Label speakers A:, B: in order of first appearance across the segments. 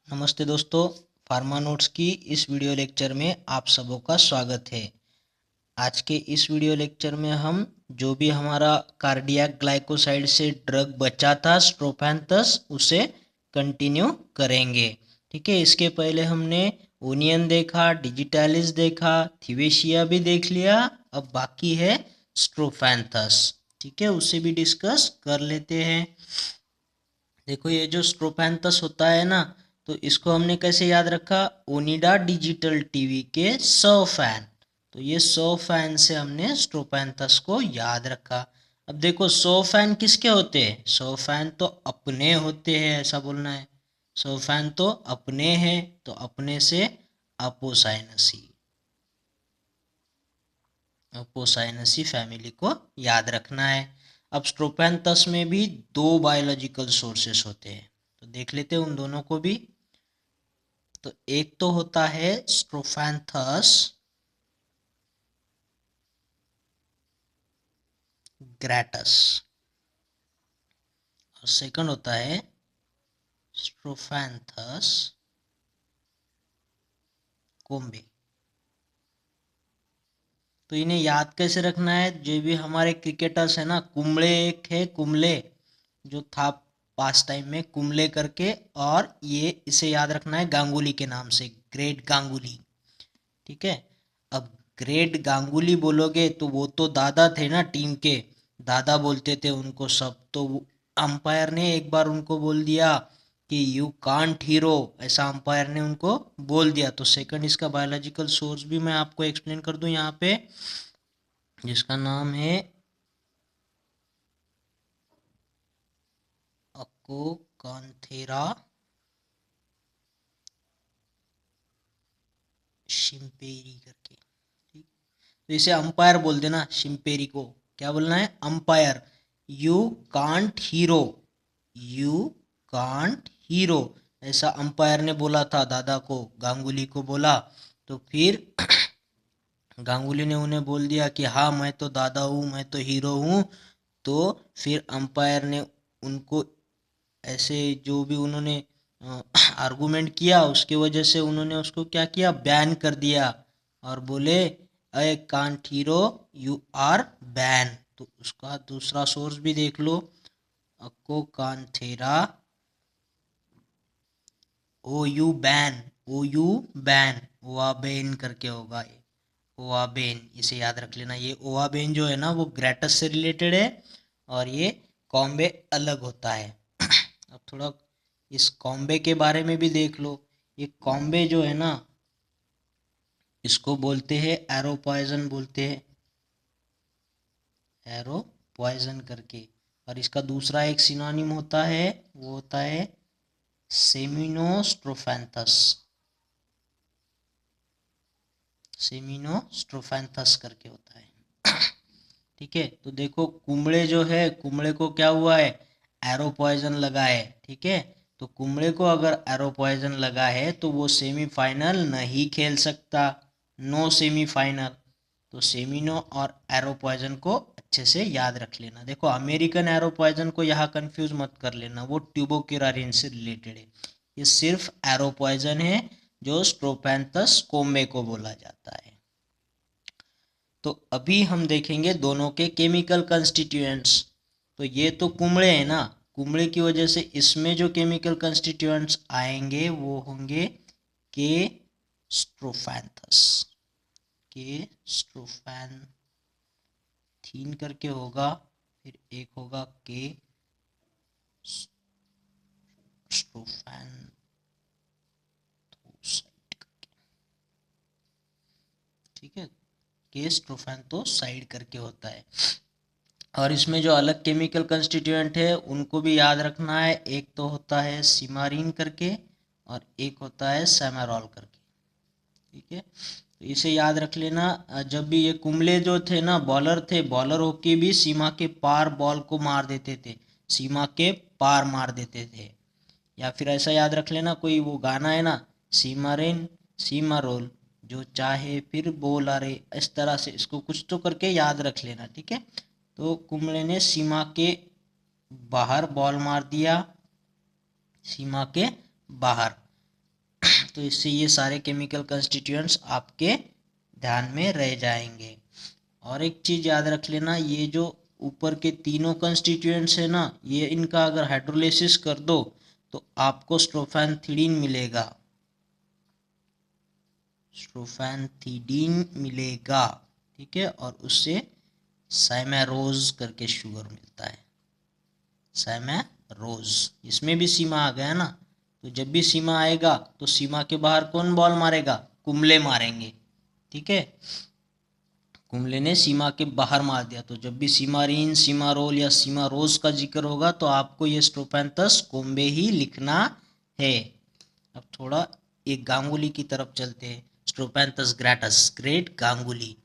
A: नमस्ते दोस्तों, pharma notes की इस वीडियो लेक्चर में आप सबों का स्वागत है। आज के इस वीडियो लेक्चर में हम जो भी हमारा कार्डियक ग्लाइकोसाइड से ड्रग बचा था स्ट्रोफैंथस, उसे कंटिन्यू करेंगे। ठीक है, इसके पहले हमने ओनियन देखा, डिजिटालिस देखा, थिवेशिया भी देख लिया। अब बाकी है स्ट्रोफैंथस। ठीक है, उसे भी डिस्कस कर लेते हैं। देखो, ये जो स्ट्रोफैंथस होता है ना, तो इसको हमने कैसे याद रखा? ओनिडा डिजिटल टीवी के 100 फैन। तो ये 100 फैन से हमने स्ट्रोफैंथस को याद रखा। अब देखो, 100 फैन किसके होते हैं? 100 फैन तो अपने होते हैं, ऐसा बोलना है। 100 फैन तो अपने हैं, तो अपने से अपोसाइनसी अपोसाइनसी फैमिली को याद रखना है। अब स्ट्रोफैंथस में भी दो बायोलॉजिकल सोर्सेस होते हैं, तो देख लेते हैं उन दोनों को भी। तो एक तो होता है स्ट्रोफैंथस ग्रैटस और सेकंड होता है स्ट्रोफैंथस कोम्बे। तो इन्हें याद कैसे रखना है? जो भी हमारे क्रिकेटर्स है ना, कुंबले, एक है कुंबले जो था पास टाइम में, कुंबले करके, और ये इसे याद रखना है गांगुली के नाम से, ग्रेट गांगुली। ठीक है, अब ग्रेट गांगुली बोलोगे तो वो तो दादा थे ना टीम के, दादा बोलते थे उनको सब। तो अंपायर ने एक बार उनको बोल दिया कि यू कांट हीरो, ऐसा अंपायर ने उनको बोल दिया। तो सेकंड इसका बायोलॉजिकल सोर्स भी मैं आपको एक्सप्लेन कर दूं यहाँ पे, जिसका नाम है अकोकांथेरा शिम्पेरी करके। ठीक, तो इसे अंपायर बोल देना, शिम्पेरी को क्या बोलना है? Umpire. You can't hero, you can't hero, ऐसा अंपायर ने बोला था दादा को, गांगुली को बोला। तो फिर गांगुली ने उन्हें बोल दिया कि हाँ, मैं तो दादा हूँ, मैं तो हीरो हूँ। तो फिर अंपायर ने उनको ऐसे जो भी उन्होंने आर्गुमेंट किया, उसके वजह से उन्होंने उसको क्या किया? बैन कर दिया, और बोले I can't hero, you are ban. तो उसका दूसरा सोर्स भी देख लो, अको कांथेरा ओ यू बैन, ओ यू बैन, ओआबेन करके होगा ये, ओआबेन। इसे याद रख लेना, ये ओआबेन जो है ना वो ग्रेटस से रिलेटेड है, और ये कॉम्बे अलग होता है। अब थोड़ा इस कॉम्बे के बारे में भी देख लो। ये कॉम्बे जो है ना, इसको बोलते हैं एरो पॉइजन, बोलते हैं एरो पॉइजन करके। और इसका दूसरा एक सिनोनिम होता है, वो होता है सेमिनोस्ट्रोफैंथस, सेमिनोस्ट्रोफैंथस करके होता है। ठीक है, तो देखो कुंबले जो है, कुंबले को क्या हुआ है? एरो पॉइजन लगा है। ठीक है, तो कुंबले को अगर एरो पॉइजन लगा है तो वो सेमीफाइनल नहीं खेल सकता, नो सेमीफाइनल। तो सेमिनो और एरो पॉइजन को अच्छे से याद रख लेना। देखो, अमेरिकन एरो पॉइजन को यहाँ कंफ्यूज मत कर लेना, वो ट्यूबोक्यूरारिन से रिलेटेड है। ये सिर्फ एरो पॉइजन है जो स्ट्रोपैंथस कोम्बे को बोला जाता है। तो अभी हम देखेंगे दोनों के केमिकल कंस्टिट्यूएंट्स। तो ये तो कुंबळे है ना, कुंबळे की वजह से इसमें जो केमिकल कंस्टिट्यूएंट्स आएंगे वो होंगे के स्ट्रोफैंथस, के स्ट्रोफैंथीन करके होगा, फिर एक होगा के स्ट्रोफैंथोसाइड। ठीक है, के स्ट्रोफैंथोसाइड करके होता है। और इसमें जो अलग केमिकल कंस्टिट्यूएंट है उनको भी याद रखना है। एक तो होता है सिमारीन करके, और एक होता है सेमारॉल करके। ठीक है, तो इसे याद रख लेना। जब भी ये कुंबले जो थे ना, बॉलर थे, बॉलर होके भी सीमा के पार बॉल को मार देते थे, सीमा के पार मार देते थे। या फिर ऐसा याद रख लेना, कोई वो गाना है ना, सीमारेन सीमारोल, जो चाहे फिर बोला रे, इस तरह से इसको कुछ तो करके याद रख लेना। ठीक है, तो कुंबले ने सीमा के बाहर बॉल मार दिया, सीमा के बाहर। तो इससे ये सारे केमिकल कंस्टिट्यूएंट्स आपके ध्यान में रह जाएंगे। और एक चीज याद रख लेना, ये जो ऊपर के तीनों कंस्टिट्यूएंट्स है ना, ये इनका अगर हाइड्रोलिसिस कर दो तो आपको स्ट्रोफैनथिडीन मिलेगा, स्ट्रोफैनथिडीन मिलेगा, ठीक है। और उससे साइमेरोज करके शुगर मिलता है, साइमेरोज। इसमें भी सीमा आ गया ना, तो जब भी सीमा आएगा तो सीमा के बाहर कौन बॉल मारेगा, कुम्बले मारेंगे, ठीक है। कुम्बले ने सीमा के बाहर मार दिया, तो जब भी सीमारीन, सीमारोल या सीमारोज का जिक्र होगा तो आपको ये स्ट्रोफैंथस कोम्बे ही लिखना है। अब थोड़ा एक गांगुली की तरफ चलते हैं, स्ट्रोफैंथस ग्रैटस, ग्रेट गांगुली।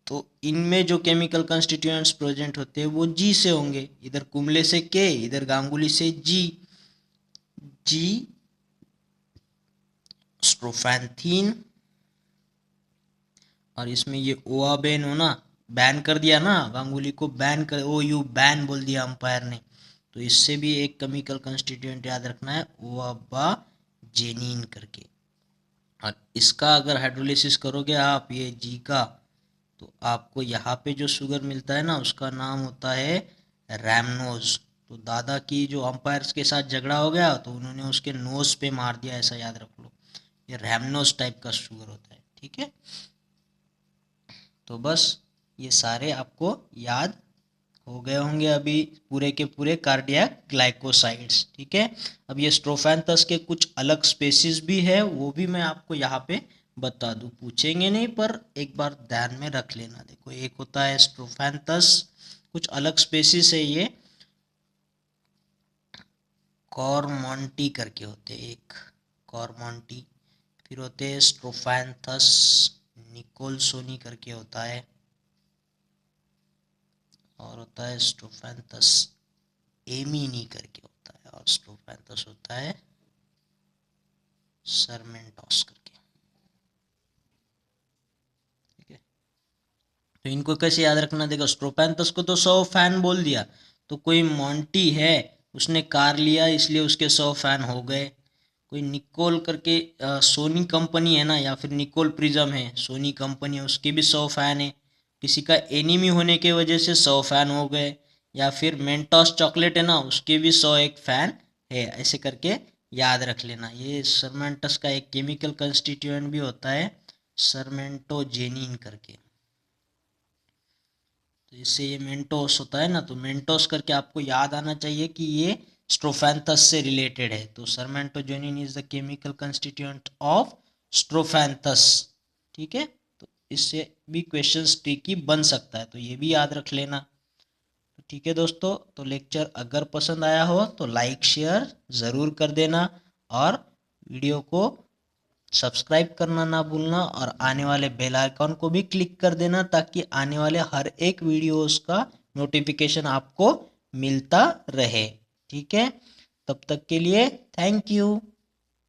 A: तो इनमें जो केमिकल कंस्टिट्यूएंट्स प्रेजेंट होते हैं वो जी से होंगे, इधर कुम्बले से के, इधर गांगुली से जी। जी स्ट्रोफैंथीन, और इसमें ये ओआ बैन हो ना, बैन कर दिया ना, गांगुली को बैन कर, ओ यू बैन बोल दिया अंपायर ने। तो इससे भी एक केमिकल कंस्टिट्यूएंट याद रखना है, ओआबा जेनिन करके। और इसका अगर हाइड्रोलिसिस करोगे आप ये जी का, तो आपको यहाँ पे जो शुगर मिलता है ना उसका नाम होता है रैमनोज। तो दादा की जो अंपायर्स के साथ झगड़ा हो गया तो उन्होंने उसके नोज पे मार दिया, ऐसा याद रख लो। ये रैमनोज टाइप का शुगर होता है, ठीक है। तो बस ये सारे आपको याद हो गए होंगे अभी, पूरे के पूरे कार्डियक ग्लाइकोसाइड्स, ठीक है। अब ये स्ट्रोफैंथस के कुछ अलग स्पेसीज भी है, वो भी मैं आपको यहाँ पे बता दूं, पूछेंगे नहीं पर एक बार ध्यान में रख लेना। देखो एक होता है स्ट्रोफैंथस, कुछ अलग स्पेसीज है ये, कॉरमोंटी करके होते हैं, एक कॉरमोंटी, फिर होते हैं स्ट्रोफैंथस निकोलसोनी करके होता है, और होता है स्ट्रोफैंथस एमिनी करके होता है, और स्ट्रोफैंथस होता है सरमेंटोस करके, ठीक है। तो इनको कैसे याद रखना, देखो स्ट्रोफैंथस को तो 100 फैन बोल दिया, तो कोई मोंटी है उसने कार लिया इसलिए उसके 100 फैन हो गए। कोई निकोल करके सोनी कंपनी है ना, या फिर निकोल प्रिज्म है, सोनी कंपनी है, उसके भी 100 फैन है। किसी का एनिमी होने के वजह से 100 फैन हो गए। या फिर मेंटोस चॉकलेट है ना, उसके भी 101 फैन है, ऐसे करके याद रख लेना। ये सरमेंटस का एक केमिकल कंस्टिट्यूएंट भी होता है सरमेंटोजेनिन करके। तो इससे ये मेंटोस होता है ना, तो मेंटोस करके आपको याद आना चाहिए कि ये स्ट्रोफैंथस से रिलेटेड है। तो sarmentogenin is the chemical constituent of Strophanthus, ठीक है। तो इससे भी क्वेश्चंस ट्रिकी बन सकता है, तो ये भी याद रख लेना। तो ठीक है दोस्तों, तो लेक्चर अगर पसंद आया हो तो लाइक शेयर ज़रूर कर देना, और वीडियो को सब्सक्राइब करना ना भूलना, और आने वाले बेल आइकॉन को भी क्लिक कर देना ताकि आने वाले हर एक वीडियोस का नोटिफिकेशन आपको मिलता रहे, ठीक है। तब तक के लिए थैंक यू।